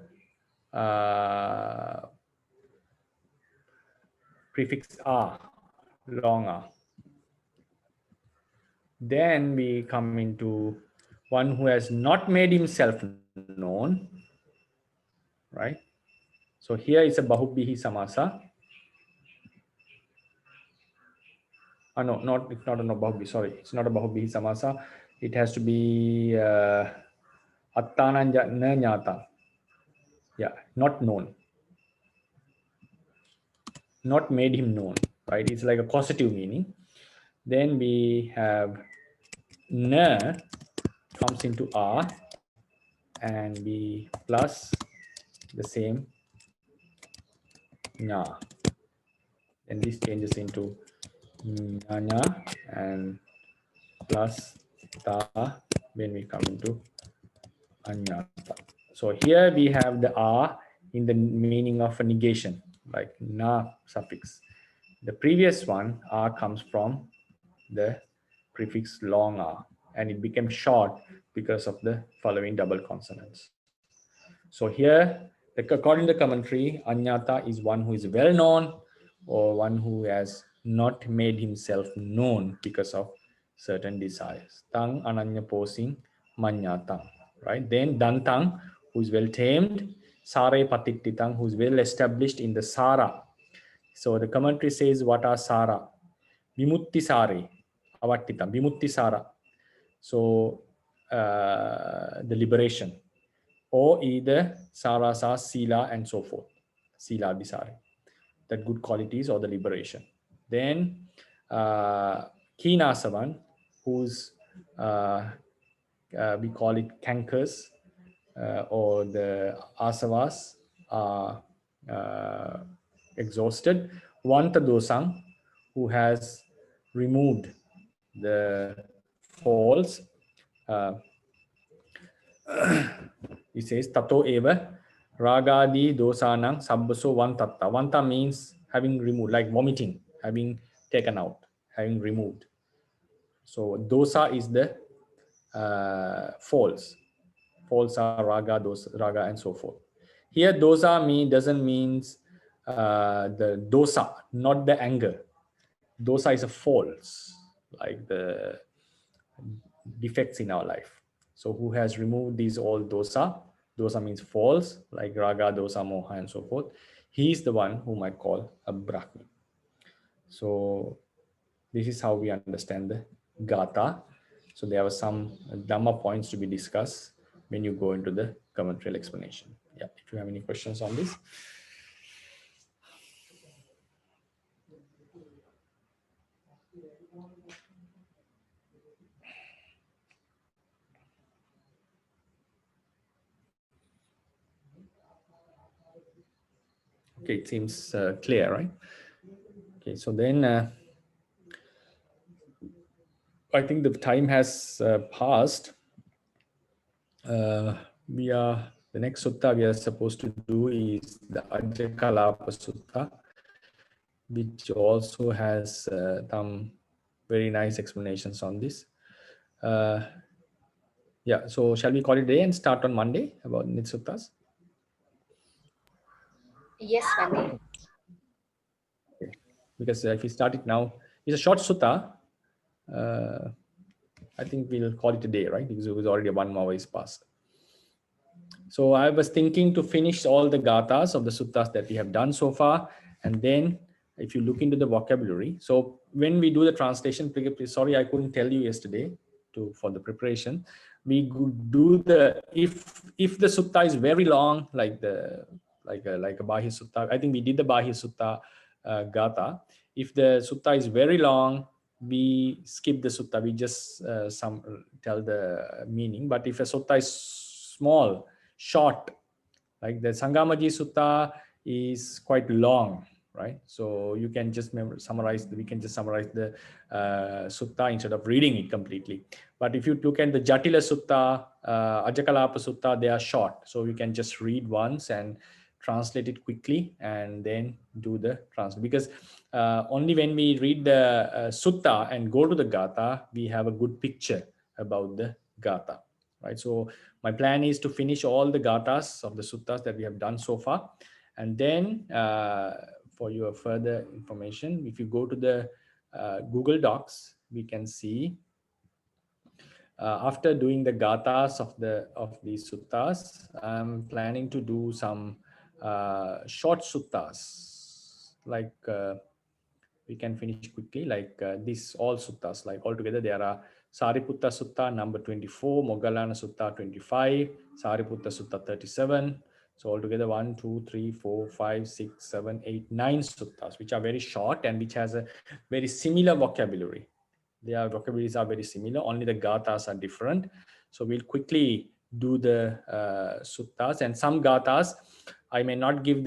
[SPEAKER 1] prefix a, long a. Then we come into one who has not made himself known, right? So here is a bahubbihi samasa. No, it's not a bahubbi, sorry. It's not a bahubbihi samasa. It has to be attana nyata. Yeah, not known. Not made him known, right? It's like a causative meaning. Then we have na comes into a, and we plus the same nya. And this changes into nya and plus ta when we come into anyata. So here we have the a in the meaning of a negation, like na suffix. The previous one, a, comes from the prefix long a, and it became short because of the following double consonants. So here, according to the commentary, anyata is one who is well known, or one who has not made himself known because of certain desires. Tang ananya posing manyatang, right? Then dantang, who is well tamed, sare patittitang, who is well established in the sara. So the commentary says, what are sara? Vimutti sare, avattitam, vimutti sara. So the liberation, or either sarasa, sila, and so forth. Sila bisare, that good qualities or the liberation. Then Kinasavan, who's we call it cankers, or the asavas are exhausted. Vanta dosang, who has removed the faults. He says tato eva ragadi dosanang sabbaso vantatta. Vanta means having removed, like vomiting, having taken out, having removed. So dosa is the faults. Faults are raga, dosa, raga, and so forth. Here dosa doesn't means the dosa, not the anger. Dosa is a faults, like the defects in our life. So who has removed these all dosa? Dosa means faults, like raga, dosa, moha, and so forth. He is the one whom I call a Brahmi. So this is how we understand the Gatha. So there are some Dhamma points to be discussed when you go into the commentarial explanation. Yeah, if you have any questions on this. Okay, it seems clear, right? Okay, so then I think the time has passed. The next sutta we are supposed to do is the Ajakalapa Sutta, which also has some very nice explanations on this. Yeah, so shall we call it a day and start on Monday about next suttas?
[SPEAKER 3] Yes, Bhante.
[SPEAKER 1] Okay. Because if we start it now, it's a short sutta. I think we'll call it a day, right? Because it was already 1 hour is past. So I was thinking to finish all the gathas of the suttas that we have done so far. And then if you look into the vocabulary, so when we do the translation, please, sorry, I couldn't tell you yesterday for the preparation. We could do the, if the sutta is very long, like a Bahi Sutta, I think we did the Bahi Sutta Gatha. If the sutta is very long, we skip the sutta, we just tell the meaning. But if a sutta is small, short, like the Sangamaji Sutta is quite long, right? So you can just summarize the sutta instead of reading it completely. But if you look at the Jatila Sutta, Ajakalapa Sutta, they are short. So you can just read once and translate it quickly and then do the translation. Because only when we read the sutta and go to the Gatha, we have a good picture about the Gatha, right? So my plan is to finish all the gathas of the suttas that we have done so far. And then for your further information, if you go to the Google Docs, we can see after doing the gathas of these suttas, I'm planning to do some short suttas, like we can finish quickly, like these all suttas, like altogether there are Sariputta Sutta number 24, Moggallana Sutta 25, Sariputta Sutta 37. So altogether 1, 2, 3, 4, 5, 6, 7, 8, 9 suttas, which are very short and which has a very similar vocabulary. Their vocabularies are very similar, only the gathas are different. So we'll quickly do the suttas, and some gathas I may not give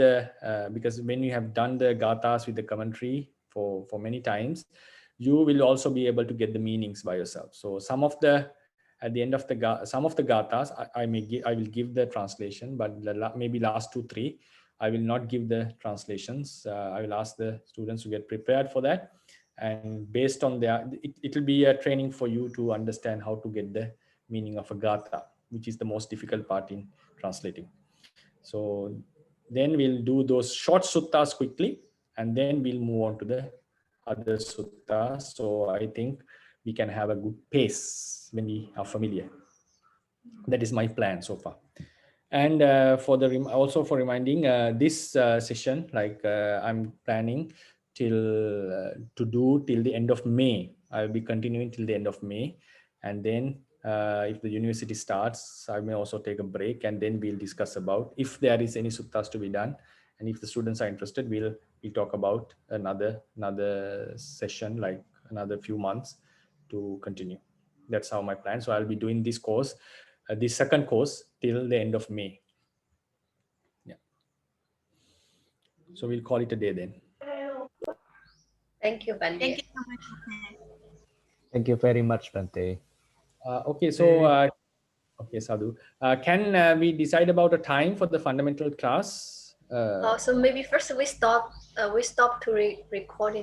[SPEAKER 1] because when you have done the gathas with the commentary for many times, you will also be able to get the meanings by yourself. So some of the, at the end of some of the gathas, I will give the translation, but maybe last 2, 3, I will not give the translations. I will ask the students to get prepared for that. And based on their, it will be a training for you to understand how to get the meaning of a gatha, which is the most difficult part in translating. So then we'll do those short suttas quickly, and then we'll move on to the other suttas. So I think we can have a good pace when we are familiar. That is my plan so far. And also for reminding this session, like I'm planning to do till the end of May. I'll be continuing till the end of May, and then if the university starts, I may also take a break, and then we'll discuss about if there is any suttas to be done, and if the students are interested, we'll talk about another session, like another few months to continue. That's how my plan. So I'll be doing this course, this second course, till the end of May. Yeah. So we'll call it a day then.
[SPEAKER 3] Thank you, Bhante.
[SPEAKER 5] Thank you so much, Bhante.
[SPEAKER 2] Thank you very much, Bhante.
[SPEAKER 1] Okay, so okay, Sadhu, can we decide about a time for the fundamental class?
[SPEAKER 3] So maybe first we stop to recording.